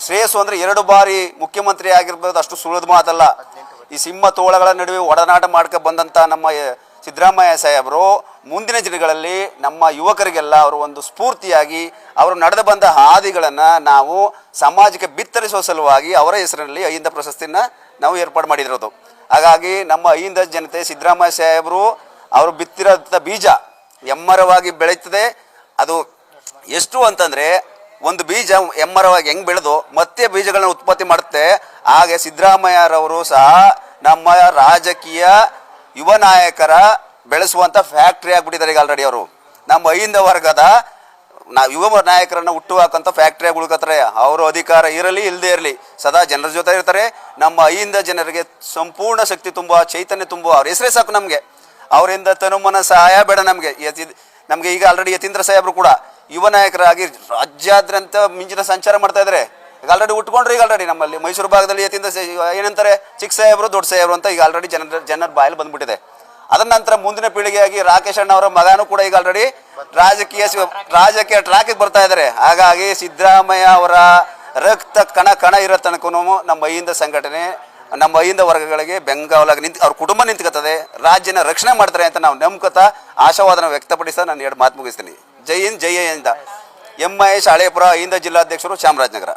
ಶ್ರೇಯಸ್ಸು ಅಂದರೆ 2 ಬಾರಿ ಮುಖ್ಯಮಂತ್ರಿ ಆಗಿರ್ಬೋದು, ಅಷ್ಟು ಸುಳಿದ ಮಾತಲ್ಲ. ಈ ಸಿಂಹ ತೋಳಗಳ ನಡುವೆ ಒಡನಾಟ ಮಾಡ್ಕೊ ಬಂದಂಥ ನಮ್ಮ ಸಿದ್ದರಾಮಯ್ಯ ಸಾಹೇಬರು ಮುಂದಿನ ದಿನಗಳಲ್ಲಿ ನಮ್ಮ ಯುವಕರಿಗೆಲ್ಲ ಅವರು ಒಂದು ಸ್ಫೂರ್ತಿಯಾಗಿ ಅವರು ನಡೆದು ಬಂದ ಹಾದಿಗಳನ್ನು ನಾವು ಸಮಾಜಕ್ಕೆ ಬಿತ್ತರಿಸುವ ಸಲುವಾಗಿ ಅವರ ಹೆಸರಿನಲ್ಲಿ ಅಹಿಂದ ಪ್ರಶಸ್ತಿನ ನಾವು ಏರ್ಪಾಡು ಮಾಡಿರೋದು. ಹಾಗಾಗಿ ನಮ್ಮ ಅಹಿಂದ ಜನತೆ ಸಿದ್ದರಾಮಯ್ಯ ಸಾಹೇಬರು ಅವರು ಬಿತ್ತಿರೋಂಥ ಬೀಜ ಎಮ್ಮರವಾಗಿ ಬೆಳೀತದೆ. ಅದು ಎಷ್ಟು ಅಂತಂದರೆ, ಒಂದು ಬೀಜ ಎಮ್ಮರವಾಗಿ ಹೆಂಗೆ ಬೆಳೆದು ಮತ್ತೆ ಬೀಜಗಳನ್ನ ಉತ್ಪತ್ತಿ ಮಾಡುತ್ತೆ, ಹಾಗೆ ಸಿದ್ದರಾಮಯ್ಯರವರು ಸಹ ನಮ್ಮ ರಾಜಕೀಯ ಯುವ ನಾಯಕರ ಬೆಳೆಸುವಂಥ ಫ್ಯಾಕ್ಟ್ರಿ ಆಗಿಬಿಟ್ಟಿದ್ದಾರೆ ಈಗ ಆಲ್ರೆಡಿ. ಅವರು ನಮ್ಮ ಅಹಿಂದ ವರ್ಗದ ಯುವ ನಾಯಕರನ್ನು ಹುಟ್ಟುಹಾಕಂಥ ಫ್ಯಾಕ್ಟ್ರಿಯಾಗಿ ಉಳ್ಕೋತಾರೆ. ಅವರು ಅಧಿಕಾರ ಇರಲಿ ಇಲ್ಲದೆ ಇರಲಿ ಸದಾ ಜನರ ಜೊತೆ ಇರ್ತಾರೆ. ನಮ್ಮ ಅಹಿಂದ ಜನರಿಗೆ ಸಂಪೂರ್ಣ ಶಕ್ತಿ ತುಂಬುವ, ಚೈತನ್ಯ ತುಂಬುವ ಅವ್ರ ಹೆಸರೇ ಸಾಕು ನಮಗೆ. ಅವರಿಂದ ತನುಮನ ಸಹಾಯ ಬೇಡ ನಮಗೆ. ಈಗ ಆಲ್ರೆಡಿ ಯತೀಂದ್ರ ಸಾಹೇಬರು ಕೂಡ ಯುವ ನಾಯಕರಾಗಿ ರಾಜ್ಯಾದ್ಯಂತ ಮಿಂಚಿನ ಸಂಚಾರ ಮಾಡ್ತಾ ಇದ್ದಾರೆ. ಈಗ ಆಲ್ರೆಡಿ ಉಟ್ಕೊಂಡ್ರೆ ಈಗ ಆಲ್ರೆಡಿ ನಮ್ಮಲ್ಲಿ ಮೈಸೂರು ಭಾಗದಲ್ಲಿ ಯತೀಂದ್ರ ಏನಂತಾರೆ, ಚಿಕ್ಕ ಸಾಹೇಬರು ದೊಡ್ಡ ಸಾಹೇಬರು ಅಂತ ಈಗ ಆಲ್ರೆಡಿ ಜನರ ಬಾಯಲ್ಲಿ ಬಂದ್ಬಿಟ್ಟಿದೆ. ಅದರ ನಂತರ ಮುಂದಿನ ಪೀಳಿಗೆಯಾಗಿ ರಾಕೇಶ್ ಅಣ್ಣ ಅವರ ಮಗನೂ ಕೂಡ ಈಗ ಆಲ್ರೆಡಿ ರಾಜಕೀಯ ಟ್ರ್ಯಾಕಿಗೆ ಬರ್ತಾ ಇದ್ದಾರೆ. ಹಾಗಾಗಿ ಸಿದ್ದರಾಮಯ್ಯ ಅವರ ರಕ್ತ ಕಣ ಇರೋ ತನಕ ನಮ್ಮ ಅಹಿಂದ ಸಂಘಟನೆ, ನಮ್ಮ ಅಹಿಂದ ವರ್ಗಗಳಿಗೆ ಬೆಂಗಾವಲಾಗಿ ಅವ್ರ ಕುಟುಂಬ ನಿಂತ್ಕೊತದೆ, ರಾಜ್ಯನ ರಕ್ಷಣೆ ಮಾಡ್ತಾರೆ ಅಂತ ನಾವು ನಂಬ್ಕೊತಾ ಆಶಾವಾದನ ವ್ಯಕ್ತಪಡಿಸ್ತಾ ನಾನು 2 ಮಾತು ಮುಗಿಸ್ತೀನಿ. ಜೈ ಹಿಂದ್, ಜೈ ಹಿಂದ. ಎಂ ಮಹೇಶ್, ಹಳೇಪುರ, ಅಹಿಂದ ಜಿಲ್ಲಾಧ್ಯಕ್ಷರು, ಚಾಮರಾಜನಗರ.